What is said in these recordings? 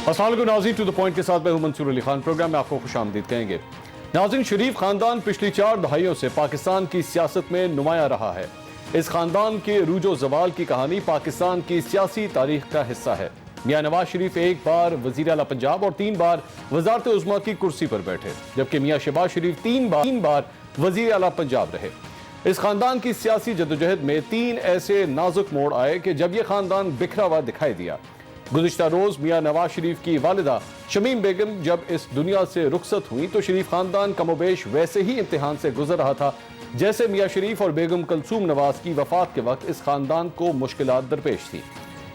السلام علیکم ناظرین، ٹو دا پوائنٹ کے ساتھ میں ہوں منصور علی خان۔ پروگرام میں آپ کو خوش آمدید کہیں گے۔ ناظرین، شریف خاندان پچھلی 4 دہائیوں سے پاکستان کی سیاست میں نمایاں رہا ہے۔ اس خاندان کے عروج و زوال کی کہانی پاکستان کی سیاسی تاریخ کا حصہ ہے۔ میاں نواز شریف 1 بار وزیر اعلیٰ پنجاب اور 3 بار وزارت عظمیٰ کی کرسی پر بیٹھے، جبکہ میاں شہباز شریف 3 بار وزیر اعلیٰ پنجاب رہے۔ اس خاندان کی سیاسی جدوجہد میں 3 ایسے نازک موڑ آئے کہ جب یہ خاندان بکھرا ہوا دکھائی دیا۔ گزشتہ روز میاں نواز شریف کی والدہ شمیم بیگم جب اس دنیا سے رخصت ہوئی تو شریف خاندان کم و بیش ویسے ہی امتحان سے گزر رہا تھا جیسے میاں شریف اور بیگم کلثوم نواز کی وفات کے وقت اس خاندان کو مشکلات درپیش تھی۔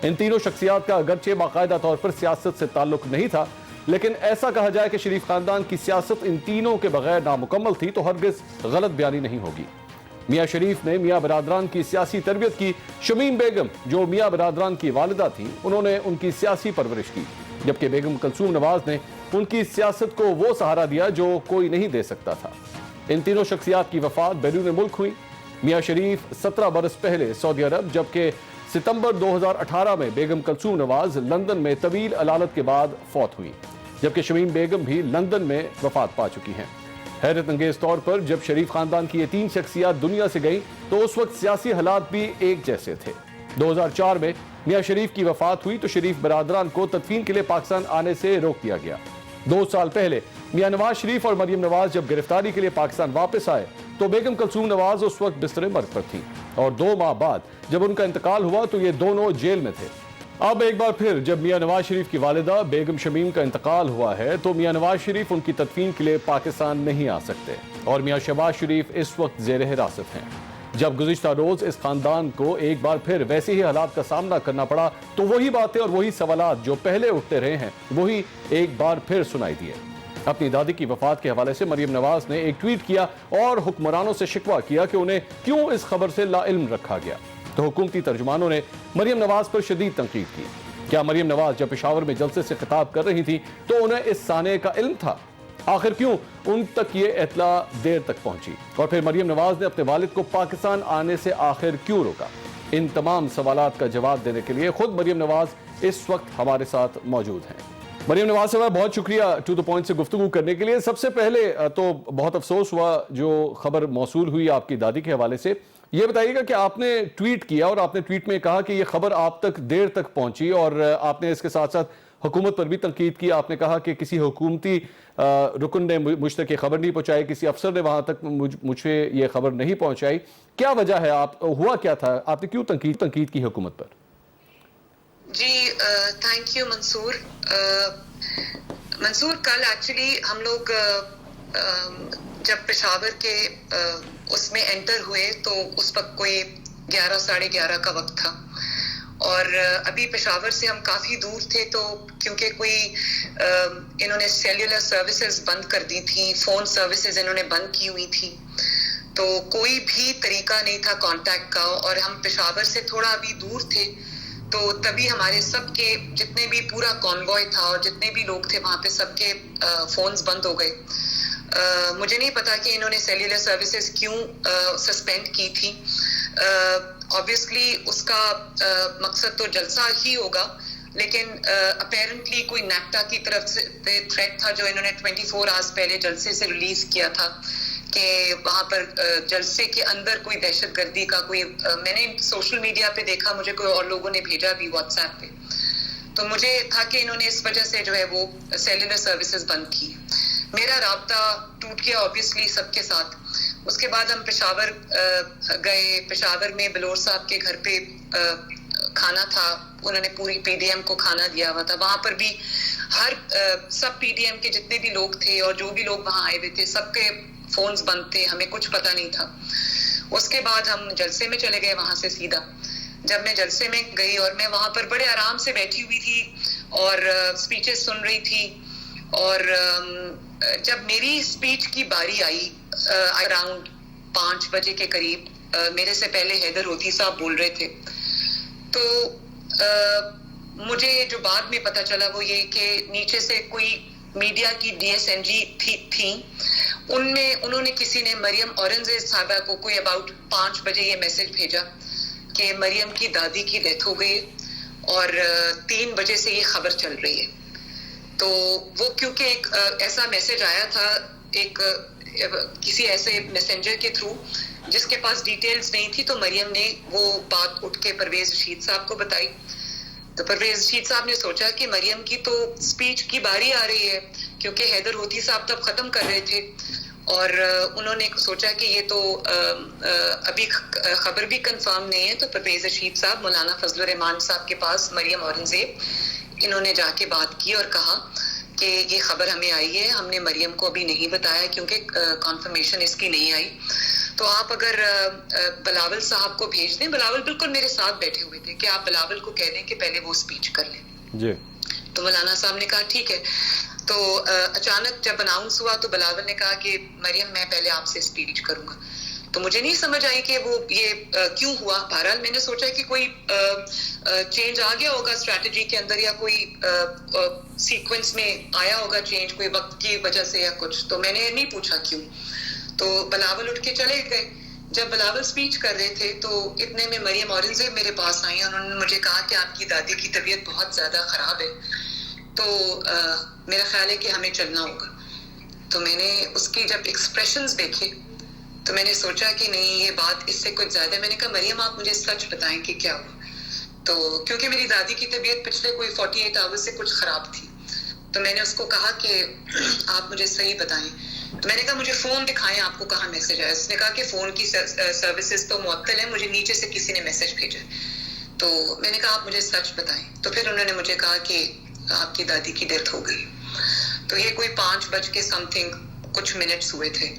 ان تینوں شخصیات کا اگرچہ باقاعدہ طور پر سیاست سے تعلق نہیں تھا، لیکن ایسا کہا جائے کہ شریف خاندان کی سیاست ان تینوں کے بغیر نامکمل تھی تو ہرگز غلط بیانی نہیں ہوگی۔ میاں شریف نے میاں برادران کی سیاسی تربیت کی۔ شمیم بیگم جو میاں برادران کی والدہ تھیں، انہوں نے ان کی سیاسی پرورش کی، جبکہ بیگم کلثوم نواز نے ان کی سیاست کو وہ سہارا دیا جو کوئی نہیں دے سکتا تھا۔ ان تینوں شخصیات کی وفات بیرون ملک ہوئی۔ میاں شریف 17 برس پہلے سعودی عرب، جبکہ ستمبر 2018 میں بیگم کلثوم نواز لندن میں طویل علالت کے بعد فوت ہوئی، جبکہ شمیم بیگم بھی لندن میں وفات پا چکی ہیں۔ حیرت انگیز طور پر جب شریف خاندان کی یہ 3 شخصیات دنیا سے گئیں تو اس وقت سیاسی حالات بھی ایک جیسے تھے۔ 2004 میں میاں شریف کی وفات ہوئی تو شریف برادران کو تدفین کے لیے پاکستان آنے سے روک دیا گیا۔ 2 سال پہلے میاں نواز شریف اور مریم نواز جب گرفتاری کے لیے پاکستان واپس آئے تو بیگم کلثوم نواز اس وقت بستر مرگ پر تھی، اور 2 ماہ بعد جب ان کا انتقال ہوا تو یہ دونوں جیل میں تھے۔ اب ایک بار پھر جب میاں نواز شریف کی والدہ بیگم شمیم کا انتقال ہوا ہے تو میاں نواز شریف ان کی تدفین کے لیے پاکستان نہیں آ سکتے، اور میاں شہباز شریف اس وقت زیر حراست ہیں۔ جب گزشتہ روز اس خاندان کو ایک بار پھر ویسے ہی حالات کا سامنا کرنا پڑا تو وہی باتیں اور وہی سوالات جو پہلے اٹھتے رہے ہیں وہی ایک بار پھر سنائی دیے۔ اپنی دادی کی وفات کے حوالے سے مریم نواز نے ایک ٹویٹ کیا اور حکمرانوں سے شکوہ کیا کہ انہیں کیوں اس خبر سے لا علم رکھا گیا، تو حکومتی ترجمانوں نے مریم نواز پر شدید تنقید کی۔ کیا مریم نواز جب پشاور میں جلسے سے خطاب کر رہی تھی تو انہیں اس سانحے کا علم تھا؟ آخر کیوں ان تک یہ اطلاع دیر تک پہنچی؟ اور پھر مریم نواز نے اپنے والد کو پاکستان آنے سے آخر کیوں روکا؟ ان تمام سوالات کا جواب دینے کے لیے خود مریم نواز اس وقت ہمارے ساتھ موجود ہیں۔ مریم نواز صاحبہ، بہت شکریہ ٹو دا پوائنٹ سے گفتگو کرنے کے لیے۔ سب سے پہلے تو بہت افسوس ہوا جو خبر موصول ہوئی آپ کی دادی کے حوالے سے۔ یہ بتائیے گا کہ آپ نے ٹویٹ کیا اور آپ نے ٹویٹ میں کہا کہ یہ خبر آپ تک دیر تک پہنچی، اور آپ نے اس کے ساتھ ساتھ حکومت پر بھی تنقید کی۔ آپ نے کہا کہ کسی حکومتی رکن نے مجھ تک یہ خبر نہیں پہنچائی، کسی افسر نے وہاں تک مجھے یہ خبر نہیں پہنچائی۔ کیا وجہ ہے؟ ہوا کیا تھا؟ آپ نے کیوں تنقید کی حکومت پر؟ جی تھینک یو منصور۔ کل ایکچولی ہم لوگ جب پشاور کے اس میں انٹر ہوئے تو اس وقت کوئی 11 ساڑھے 11 کا وقت تھا، اور ابھی پشاور سے ہم کافی دور تھے، تو کیونکہ کوئی انہوں نے سیلولر سروسز بند کر دی تھی، فون سروسز انہوں نے بند کی ہوئی تھی، تو کوئی بھی طریقہ نہیں تھا کانٹیکٹ کا، اور ہم پشاور سے تھوڑا ابھی دور تھے، تو تبھی ہمارے سب کے جتنے بھی پورا کانوائے تھا اور جتنے بھی لوگ تھے وہاں پہ سب کے فونز بند ہو گئے۔ مجھے نہیں پتا کہ انہوں نے سیلولر سروسز کیوں سسپینڈ کی تھی۔ آبویسلی اس کا مقصد تو جلسہ ہی ہوگا، لیکن اپیرنٹلی کوئی نیپٹا کی طرف سے تھریٹ تھا جو انہوں نے 24 آورز پہلے جلسے سے ریلیز کیا تھا کہ وہاں پر جلسے کے اندر کوئی دہشت گردی کا کوئی، میں نے سوشل میڈیا پہ دیکھا، مجھے کوئی اور لوگوں نے بھیجا بھی واٹس ایپ پہ، تو مجھے تھا کہ انہوں نے اس وجہ سے جو ہے وہ سیلولر سروسز بند کی۔ میرا رابطہ ٹوٹ گیا آبویسلی سب کے ساتھ۔ اس کے بعد ہم پشاور گئے، پشاور میں بلور صاحب کے گھر پہ کھانا تھا، انہوں نے پوری پی ڈی ایم کو کھانا دیا ہوا تھا، وہاں پر بھی سب پی ڈی ایم کے جتنے بھی لوگ تھے اور جو بھی لوگ وہاں آئے ہوئے تھے سب کے فونز بند تھے، ہمیں کچھ پتہ نہیں تھا۔ اس کے بعد ہم جلسے میں چلے گئے وہاں سے سیدھا۔ جب میں جلسے میں گئی اور میں وہاں پر بڑے آرام سے بیٹھی ہوئی تھی اور سپیچز سن رہی تھی، اور جب میری سپیچ کی باری آئی اراؤنڈ 5 بجے کے قریب، میرے سے پہلے حیدر ہوتی صاحب بول رہے تھے، تو مجھے جو بعد میں پتہ چلا وہ یہ کہ نیچے سے کوئی میڈیا کی ڈی ایس این جی تھیں، انہوں نے کسی نے مریم اورنگزیب صاحبہ کو کوئی اباؤٹ 5 بجے یہ میسج بھیجا کہ مریم کی دادی کی ڈیتھ ہو گئی اور 3 بجے سے یہ خبر چل رہی ہے۔ تو وہ کیونکہ ایک ایسا میسج آیا تھا ایک کسی ایسے میسنجر کے تھرو جس کے پاس ڈیٹیلز نہیں تھی، تو مریم نے وہ بات اٹھ کے پرویز رشید صاحب کو بتائی. تو پرویز رشید صاحب نے سوچا کہ مریم کی تو سپیچ کی باری آ رہی ہے، کیونکہ حیدر ہوتی صاحب تب ختم کر رہے تھے، اور انہوں نے سوچا کہ یہ تو ابھی خبر بھی کنفرم نہیں ہے. تو پرویز رشید صاحب مولانا فضل الرحمان صاحب کے پاس مریم اورنگزیب انہوں نے جا کے بات کی اور کہا کہ یہ خبر ہمیں آئی ہے، ہم نے مریم کو ابھی نہیں بتایا کیونکہ کنفرمیشن اس کی نہیں آئی، تو آپ اگر بلاول صاحب کو بھیج دیں. بلاول بالکل میرے ساتھ بیٹھے ہوئے تھے کہ آپ بلاول کو کہہ دیں کہ پہلے وہ سپیچ کر لیں. جی. تو مولانا صاحب نے کہا ٹھیک ہے. تو اچانک جب اناؤنس ہوا تو بلاول نے کہا کہ مریم میں پہلے آپ سے سپیچ کروں گا. تو مجھے نہیں سمجھ آئی کہ وہ یہ کیوں ہوا. بہرحال میں نے سوچا کہ کوئی چینج آ گیا ہوگا اسٹریٹجی کے اندر، یا کوئی سیکوینس میں آیا ہوگا چینج کوئی وقت کی وجہ سے یا کچھ. تو میں نے نہیں پوچھا کیوں. تو بلاول اٹھ کے چلے گئے. جب بلاول سپیچ کر رہے تھے تو اتنے میں مریم اورنگزیب میرے پاس آئی. انہوں نے مجھے کہا کہ آپ کی دادی کی طبیعت بہت زیادہ خراب ہے، تو میرا خیال ہے کہ ہمیں چلنا ہوگا. تو میں نے اس کی جب ایکسپریشنز دیکھے تو میں نے سوچا کہ نہیں، یہ بات اس سے کچھ زیادہ. میں نے کہا مریم آپ مجھے سچ بتائیں کہ کیا ہوا. تو کیونکہ میری دادی کی طبیعت پچھلے کوئی 48 آور سے کچھ خراب تھی، تو میں نے اس کو کہا کہ آپ مجھے صحیح بتائیں. تو میں نے کہا مجھے فون دکھائیں، آپ کو کہاں میسج آیا. اس نے کہا کہ فون کی سروسز تو معطل ہیں، مجھے نیچے سے کسی نے میسج بھیجا. تو میں نے کہا آپ مجھے سچ بتائیں. تو پھر انہوں نے مجھے کہا کہ آپ کی دادی کی ڈیتھ ہو گئی. تو یہ کوئی 5:00 کچھ منٹس ہوئے تھے.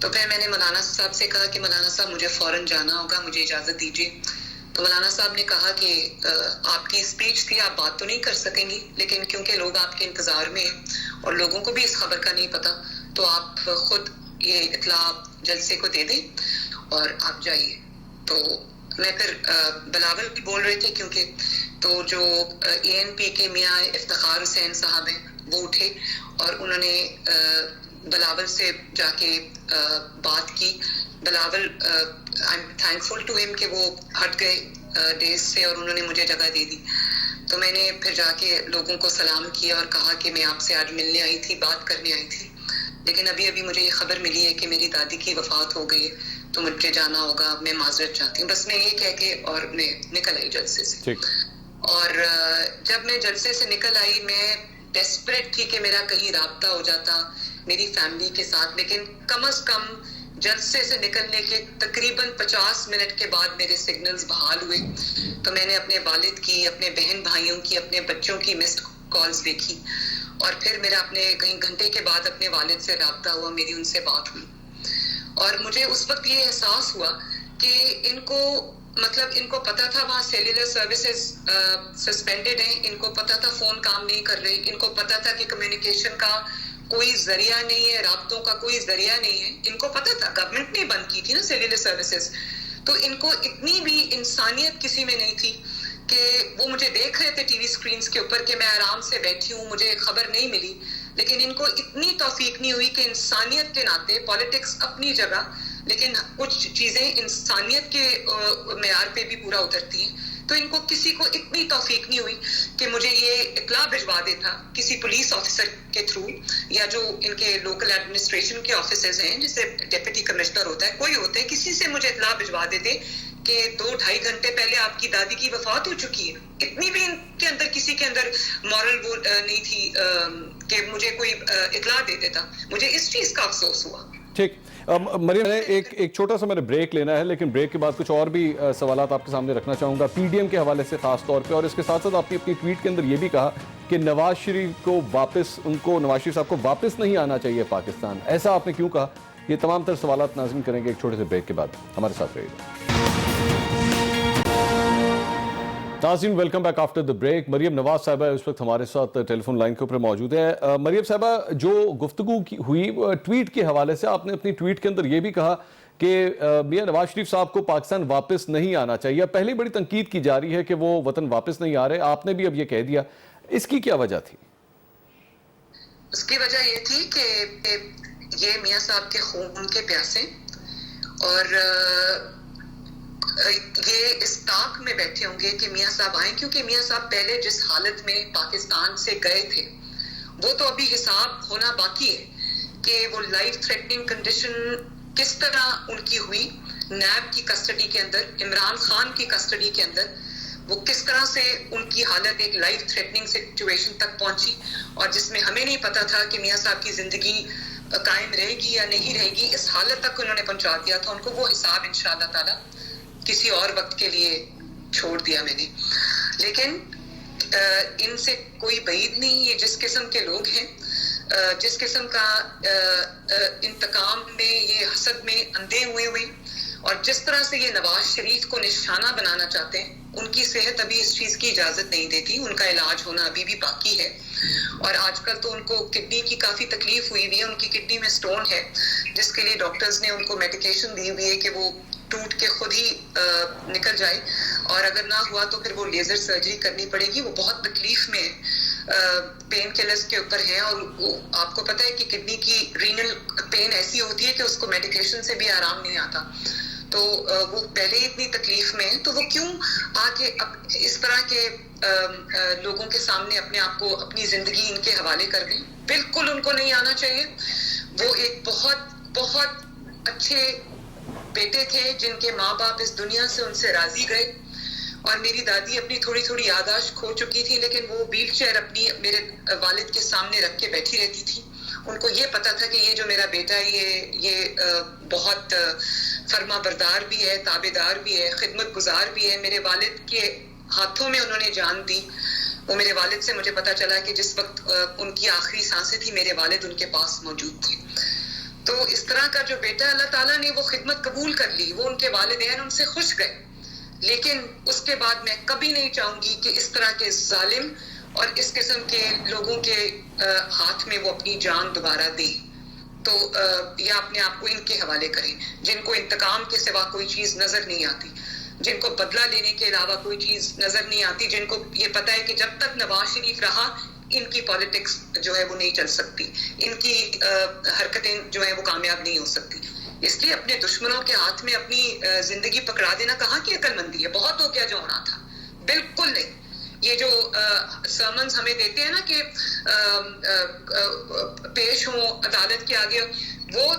تو پھر میں نے مولانا صاحب سے کہا کہ مولانا صاحب مجھے فوراً جانا ہوگا، مجھے اجازت دیجیے. تو مولانا صاحب نے کہا کہ آپ کی اسپیچ تھی، آپ بات تو نہیں کر سکیں گی، لیکن کیونکہ لوگ آپ کے انتظار میں ہیں اور لوگوں کو بھی اس خبر کا نہیں پتا، تو آپ خود یہ اطلاع جلسے کو دے دیں اور آپ جائیے. تو میں پھر بلاول بھی بول رہے تھے کیونکہ، تو جو ANP کے میاں افتخار حسین صاحب ہیں وہ اٹھے اور انہوں نے بلاول سے جا کے بات کی. Bilawal I am thankful to ہم کہ وہ ہٹ گئے ڈیز سے اور انہوں نے مجھے جگہ دے دی. تو میں نے پھر جا کے لوگوں کو سلام کیا اور کہا کہ میں آپ سے آج ملنے آئی تھی، بات کرنے آئی تھی، لیکن ابھی مجھے یہ خبر ملی ہے کہ میری دادی کی وفات ہو گئی ہے، تو مجھے جانا ہوگا، میں معذرت چاہتی ہوں. بس میں یہ کہہ کے اور میں نکل آئی جلسے سے. اور جب میں جلسے سے نکل آئی میں ڈیسپریٹ تھی کہ میرا کہیں رابطہ ہو جاتا میری فیملی کے ساتھ، لیکن کم از کم جلسے سے نکلنے کے تقریباً 50 منٹ کے بعد میرے سگنلز بحال ہوئے. تو میں نے اپنے والد کی، اپنے بہن بھائیوں کی، اپنے بچوں کی مسڈ کالز دیکھی، اور پھر میرا اپنے کہیں گھنٹے کے بعد اپنے والد سے رابطہ ہوا، میری ان سے بات ہوئی. اور مجھے اس وقت یہ احساس ہوا کہ ان کو پتا تھا وہاں سیلولر سروسز سسپینڈڈ ہیں، ان کو پتا تھا فون کام نہیں کر رہے، ان کو پتا تھا کہ کمیونیکیشن کا کوئی ذریعہ نہیں ہے، رابطوں کا کوئی ذریعہ نہیں ہے. ان کو پتا تھا، گورنمنٹ نے بند کی تھی نا سیلولر سروسز. تو ان کو اتنی بھی انسانیت کسی میں نہیں تھی کہ وہ مجھے دیکھ رہے تھے ٹی وی سکرینز کے اوپر کہ میں آرام سے بیٹھی ہوں، مجھے خبر نہیں ملی، لیکن ان کو اتنی توفیق نہیں ہوئی کہ انسانیت کے ناطے، پالیٹکس اپنی جگہ، لیکن کچھ چیزیں انسانیت کے معیار پہ بھی پورا اترتی ہیں. تو ان کو کسی کو اتنی توفیق نہیں ہوئی کہ مجھے یہ اطلاع بھجوا دیتا کسی پولیس آفیسر کے تھرو، یا جو ان کے لوکل ایڈمنسٹریشن کے آفیسرز ہیں جیسے ڈپٹی کمشنر ہوتا ہے، کوئی ہوتے ہیں، کسی سے مجھے اطلاع بھجوا دیتے کہ 2-2.5 گھنٹے پہلے آپ کی دادی کی وفات ہو چکی ہے. اتنی بھی ان کے اندر کسی کے اندر مورل وہ نہیں تھی کہ مجھے کوئی اطلاع دے دیتا. مجھے اس چیز کا افسوس ہوا. ٹھیک مریم، ایک چھوٹا سا میں نے بریک لینا ہے، لیکن بریک کے بعد کچھ اور بھی سوالات آپ کے سامنے رکھنا چاہوں گا PDM کے حوالے سے خاص طور پہ. اور اس کے ساتھ ساتھ آپ نے اپنی ٹویٹ کے اندر یہ بھی کہا کہ نواز شریف صاحب کو واپس نہیں آنا چاہیے پاکستان. ایسا آپ نے کیوں کہا؟ یہ تمام تر سوالات ناظرین کریں گے ایک چھوٹے سے بریک کے بعد. ہمارے ساتھ رہیے گا. ناظرین welcome back after the break. Maryam Nawaz صاحبہ اس وقت ہمارے ساتھ ٹیلی فون لائن کے اوپر موجود ہے. مریم صاحبہ، جو گفتگو ہوئی ٹویٹ کے حوالے سے، آپ نے اپنی ٹویٹ کے اندر یہ بھی کہا کہ میاں نواز شریف صاحب کو پاکستان واپس نہیں آنا چاہیے. پہلے بڑی تنقید کی جا رہی ہے کہ وہ وطن واپس نہیں آ رہے، آپ نے بھی اب یہ کہہ دیا، اس کی کیا وجہ تھی؟ اس کی وجہ یہ تھی کہ یہ میاں صاحب کے خون کے پیاسے، اور یہ اس طاق میں بیٹھے ہوں گے کہ میاں صاحب آئیں، کیونکہ میاں صاحب پہلے جس حالت میں پاکستان سے گئے تھے وہ تو ابھی حساب ہونا باقی ہے کہ وہ لائف تھریٹننگ کنڈیشن کس طرح ان کی ہوئی نیب کی کسٹڈی کے اندر, عمران خان کی کسٹڈی کے اندر, وہ کس طرح سے ان کی حالت ایک لائف تھریٹننگ سچویشن تک پہنچی, اور جس میں ہمیں نہیں پتا تھا کہ میاں صاحب کی زندگی قائم رہے گی یا نہیں رہے گی, اس حالت تک انہوں نے پہنچا دیا تھا ان کو. وہ حساب انشاءاللہ تعالی کسی اور وقت کے لیے چھوڑ دیا میں نے. لیکن ان سے کوئی بعید نہیں, یہ جس قسم کے لوگ ہیں, جس قسم کا انتقام میں, یہ حسد میں اندھے ہوئے اور جس طرح سے یہ نواز شریف کو نشانہ بنانا چاہتے ہیں, ان کی صحت ابھی اس چیز کی اجازت نہیں دیتی, ان کا علاج ہونا ابھی بھی باقی ہے. اور آج کل تو ان کو کڈنی کی کافی تکلیف ہوئی ہوئی ہے, ان کی کڈنی میں سٹون ہے جس کے لیے ڈاکٹرز نے ان کو میڈیکیشن دی ہوئی ہے کہ وہ ٹوٹ کے خود ہی نکل جائے, اور اگر نہ ہوا تو پھر وہ لیزر سرجری کرنی پڑے گی. وہ بہت تکلیف میں پین کلرز کے اوپر ہیں, اور وہ آپ کو پتہ ہے کہ کڈنی کی رینل پین ایسی ہوتی ہے کہ اس کو میڈیکیشن سے بھی آرام نہیں آتا, تو وہ پہلے ہی اتنی تکلیف میں ہیں, تو وہ کیوں آ کے اس طرح کے لوگوں کے سامنے اپنے آپ کو, اپنی زندگی ان کے حوالے کر دیں. بالکل ان کو نہیں آنا چاہیے. وہ ایک بہت بہت اچھے بیٹے تھے جن کے ماں باپ اس دنیا سے ان سے راضی گئے, اور میری دادی اپنی تھوڑی تھوڑی یادداشت کھو چکی تھی, لیکن وہ ویل چیئر اپنی میرے والد کے سامنے رکھ کے بیٹھی رہتی تھی. ان کو یہ پتا تھا کہ یہ جو میرا بیٹا ہے یہ بہت فرما بردار بھی ہے, تابع دار بھی ہے, خدمت گزار بھی ہے. میرے والد کے ہاتھوں میں انہوں نے جان دی. وہ میرے والد سے مجھے پتا چلا کہ جس وقت ان کی آخری سانسیں تھی میرے والد ان کے پاس موجود تھے. تو اس طرح کا جو بیٹا اللہ تعالیٰ نے وہ خدمت قبول کر لی, وہ ان کے والدین ان سے خوش گئے, لیکن اس کے بعد میں کبھی نہیں چاہوں گی کہ اس طرح کے ظالم اور اس قسم کے لوگوں کے ہاتھ میں وہ اپنی جان دوبارہ دیں. تو یا اپنے آپ کو ان کے حوالے کریں جن کو انتقام کے سوا کوئی چیز نظر نہیں آتی, جن کو بدلہ لینے کے علاوہ کوئی چیز نظر نہیں آتی, جن کو یہ پتہ ہے کہ جب تک نواز شریف رہا ان کی پالیٹکس جو ہے وہ نہیں چل سکتی, ان کی حرکتیں جو ہیں وہ کامیاب نہیں ہو سکتی. اس لیے اپنے دشمنوں کے ہاتھ میں اپنی زندگی پکڑا دینا کہاں کی عقل مندی ہے. بہت ہو گیا جو ہونا تھا, بالکل نہیں. یہ جو سرمنز ہمیں دیتے ہیں نا کہ پیش ہوں عدالت کے آگے, وہ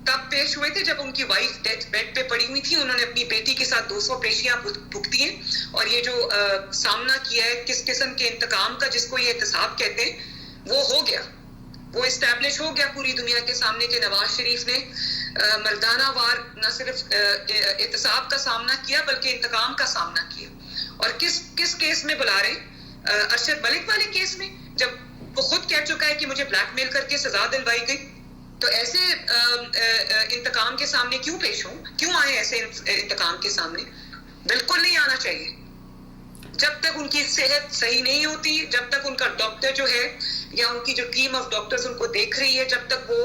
تب پیش ہوئے تھے جب ان کی وائف ڈیتھ بیڈ پہ پڑی ہوئی تھی. انہوں نے اپنی بیٹی کے ساتھ 200 پیشیاں بھگتی ہیں, اور یہ جو سامنا کیا ہے کس قسم کے انتقام کا, جس کو یہ احتساب کہتے ہیں, وہ ہو گیا, وہ اسٹیبلش ہو گیا پوری دنیا کے سامنے کہ نواز شریف نے مردانہ وار نہ صرف احتساب کا سامنا کیا بلکہ انتقام کا سامنا کیا. اور کس کیس میں بلا رہے ہیں؟ ارشد ملک والے کیس میں, جب وہ خود کہہ چکا ہے کہ مجھے بلیک میل کر کے سزا دلوائی گئی. تو ایسے انتقام کے سامنے کیوں پیش ہوں, کیوں آئے ایسے انتقام کے سامنے؟ بالکل نہیں آنا چاہیے. جب تک ان کی صحت صحیح نہیں ہوتی, جب تک ان کا ڈاکٹر جو ہے یا ان کی جو ٹیم آف ڈاکٹرز ان کو دیکھ رہی ہے, جب تک وہ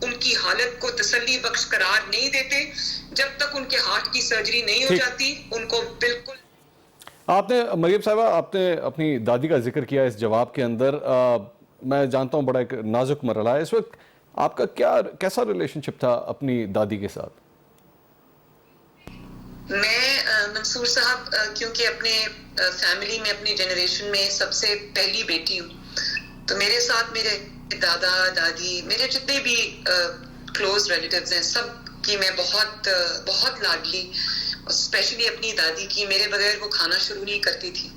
ان کی حالت کو تسلی بخش قرار نہیں دیتے, جب تک ان کے ہارٹ کی سرجری نہیں ہو جاتی, ان کو بالکل. آپ نے مریم صاحبہ آپ نے اپنی دادی کا ذکر کیا اس جواب کے اندر. میں جانتا ہوں بڑا ایک نازک مرحلہ ہے اس وقت, آپ کا کیسا ریلیشن شپ تھا اپنی دادی کے ساتھ؟ میں منصور صاحب کیونکہ اپنے فیملی میں اپنی جنریشن میں سب سے پہلی بیٹی ہوں, تو میرے ساتھ میرے دادا دادی, میرے جتنے بھی کلوز ریلیٹیوز ہیں, سب کی میں بہت بہت لاڈلی, اسپیشلی اپنی دادی کی. میرے بغیر وہ کھانا شروع نہیں کرتی تھی.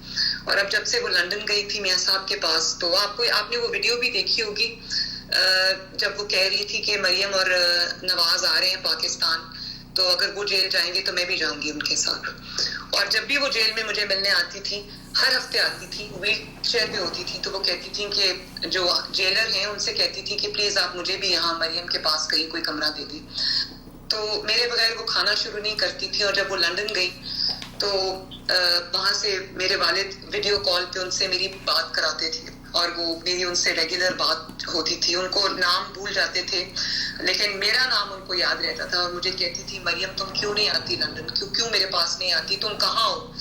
اور اب جب سے وہ لنڈن گئی تھی میاں صاحب کے پاس, تو آپ نے وہ ویڈیو بھی دیکھی ہوگی جب وہ کہہ رہی تھی کہ مریم اور نواز آ رہے ہیں پاکستان, تو اگر وہ جیل جائیں گے تو میں بھی جاؤں گی ان کے ساتھ. اور جب بھی وہ جیل میں مجھے ملنے آتی تھی, ہر ہفتے آتی تھی, ویل چیئر پہ ہوتی تھی, تو وہ کہتی تھیں کہ جو جیلر ہیں ان سے کہتی تھی کہ پلیز آپ مجھے بھی یہاں مریم کے پاس کہیں کوئی کمرہ دے دیں. تو میرے بغیر وہ کھانا شروع نہیں کرتی تھی. اور جب وہ لنڈن گئی تو وہاں سے میرے والد ویڈیو کال پہ ان سے میری بات کراتے تھے, اور وہ میری ان سے ریگولر بات ہوتی تھی. ان کو نام بھول جاتے تھے لیکن میرا نام ان کو یاد رہتا تھا, اور مجھے کہتی تھی مریم تم کیوں نہیں آتی لنڈن, کیوں میرے پاس نہیں آتی, تم کہاں ہو.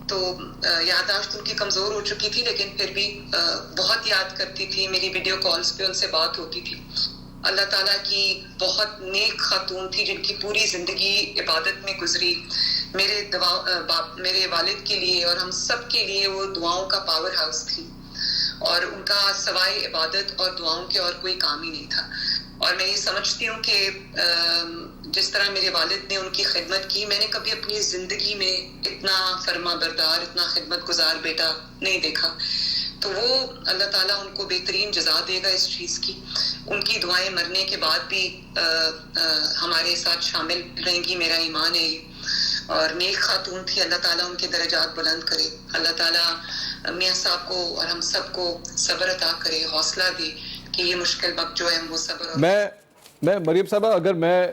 تو یادداشت ان کی کمزور ہو چکی تھی, لیکن پھر بھی بہت یاد کرتی تھی. میری ویڈیو کالز پہ ان سے بات ہوتی تھی. اللہ تعالیٰ کی بہت نیک خاتون تھی جن کی پوری زندگی عبادت میں گزری. میرے والد کے لیے اور ہم سب کے لیے وہ دعاؤں کا پاور ہاؤس تھی. اور ان کا سوائے عبادت اور دعاؤں کے اور کوئی کام ہی نہیں تھا. اور میں یہ سمجھتی ہوں کہ جس طرح میرے والد نے ان کی خدمت کی, میں نے کبھی اپنی زندگی میں اتنا فرما بردار, اتنا خدمت گزار بیٹا نہیں دیکھا. تو وہ اللہ تعالیٰ ان کو بہترین جزا دے گا اس چیز کی. ان کی دعائیں مرنے کے بعد بھی ہمارے ساتھ شامل رہیں گی, میرا ایمان ہے یہ. اور نیک خاتون تھی, اللہ تعالیٰ ان کے درجات بلند کرے. اللہ تعالیٰ میاں صاحب کو اور ہم سب کو صبر عطا کرے, حوصلہ دے کہ یہ مشکل وقت جو ہے وہ صبر. اور میں مریم صاحبہ, اگر میں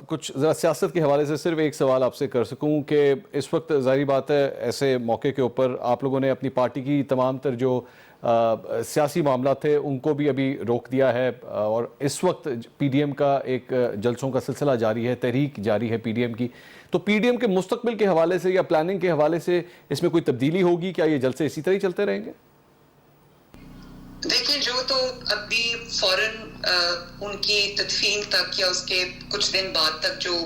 کچھ ذرا سیاست کے حوالے سے صرف ایک سوال آپ سے کر سکوں کہ اس وقت ظاہری بات ہے ایسے موقع کے اوپر آپ لوگوں نے اپنی پارٹی کی تمام تر جو سیاسی معاملات تھے ان کو بھی ابھی روک دیا ہے, اور اس وقت پی ڈی ایم کا ایک جلسوں کا سلسلہ جاری ہے, تحریک جاری ہے پی ڈی ایم کی. تو پی ڈی ایم کے مستقبل کے حوالے سے یا پلاننگ کے حوالے سے اس میں کوئی تبدیلی ہوگی کیا؟ یہ جلسے اسی طرح ہی چلتے رہیں گے؟ دیکھیں, جو تو ابھی فوراً ان کی تدفین تک یا اس کے کچھ دن بعد تک جو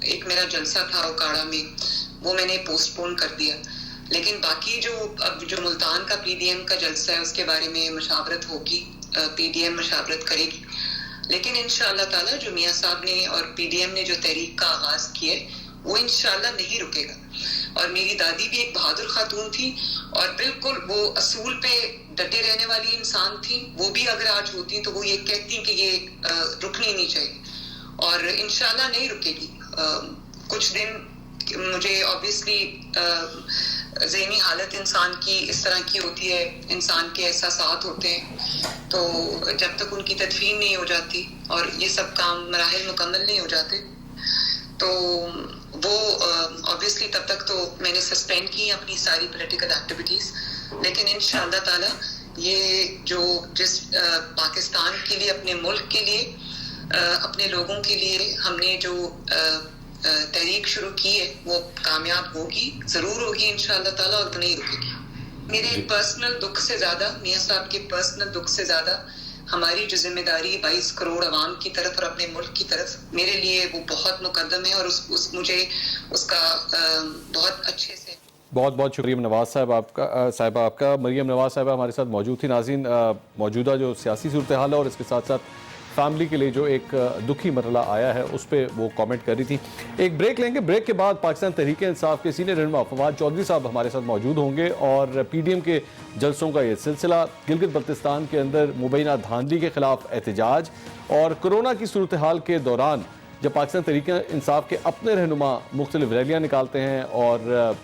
ایک میرا جلسہ تھا اوکاڑا میں, وہ میں نے پوسٹ پون کر دیا. لیکن باقی جو ملتان کا پی ڈی ایم کا جلسہ ہے اس کے بارے میں مشاورت ہوگی, پی ڈی ایم مشاورت کرے گی. لیکن انشاءاللہ تعالیٰ جو میاں صاحب نے اور پی ڈی ایم نے جو تحریک کا آغاز کیا ہے وہ انشاءاللہ نہیں رکے گا. اور میری دادی بھی ایک بہادر خاتون تھی اور بالکل وہ اصول پہ ڈٹے رہنے والی انسان تھی. وہ بھی اگر آج ہوتی تو وہ یہ کہتی کہ یہ رکنی نہیں چاہیے, اور انشاءاللہ نہیں رکے گی. کچھ دن مجھے obviously ذہنی حالت انسان کی اس طرح کی ہوتی ہے, انسان کے احساسات ہوتے ہیں, تو جب تک ان کی تدفین نہیں ہو جاتی اور یہ سب کام مراحل مکمل نہیں ہو جاتے تو وہ obviously تب تک تو میں نے سسپینڈ کی اپنی ساری پولیٹیکل ایکٹیویٹیز. لیکن انشاءاللہ تعالیٰ یہ جو جس پاکستان کے لیے, اپنے ملک کے لیے, اپنے لوگوں کے لیے ہم نے جو تحریک شروع کی ہے وہ کامیاب ہوگی, ضرور ہوگی انشاءاللہ تعالیٰ, اور نہیں رکے گی. میرے پرسنل دکھ سے زیادہ, میاں صاحب کے پرسنل دکھ سے زیادہ ہماری جو ذمہ داری 22 کروڑ عوام کی طرف اور اپنے ملک کی طرف, میرے لیے وہ بہت مقدم ہے, اور مجھے اس کا بہت اچھے سے. بہت بہت شکریہ نواز صاحبہ آپ کا. مریم نواز صاحبہ ہمارے ساتھ موجود تھی. ناظرین, موجودہ جو سیاسی صورتحال ہے اور اس کے ساتھ ساتھ فیملی کے لیے جو ایک دکھی مرحلہ آیا ہے اس پہ وہ کامنٹ کر رہی تھی. ایک بریک لیں گے, بریک کے بعد پاکستان تحریک انصاف کے سینئر رہنما فواد چودھری صاحب ہمارے ساتھ موجود ہوں گے, اور پی ڈی ایم کے جلسوں کا یہ سلسلہ, گلگت بلتستان کے اندر مبینہ دھاندلی کے خلاف احتجاج, اور کرونا کی صورتحال کے دوران جب پاکستان تحریک انصاف کے اپنے رہنما مختلف ریلیاں نکالتے ہیں اور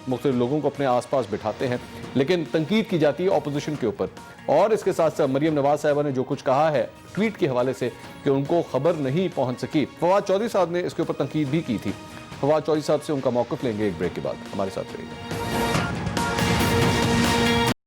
مختلف لوگوں کو اپنے آس پاس بٹھاتے ہیں, لیکن تنقید کی جاتی ہے اپوزیشن کے اوپر. اور اس کے ساتھ ساتھ مریم نواز صاحبہ نے جو کچھ کہا ہے ٹویٹ کے حوالے سے کہ ان کو خبر نہیں پہنچ سکی, فواد چودھری صاحب نے اس کے اوپر تنقید بھی کی تھی. فواد چودھری صاحب سے ان کا موقف لیں گے ایک بریک کے بعد. ہمارے ساتھ رہیے.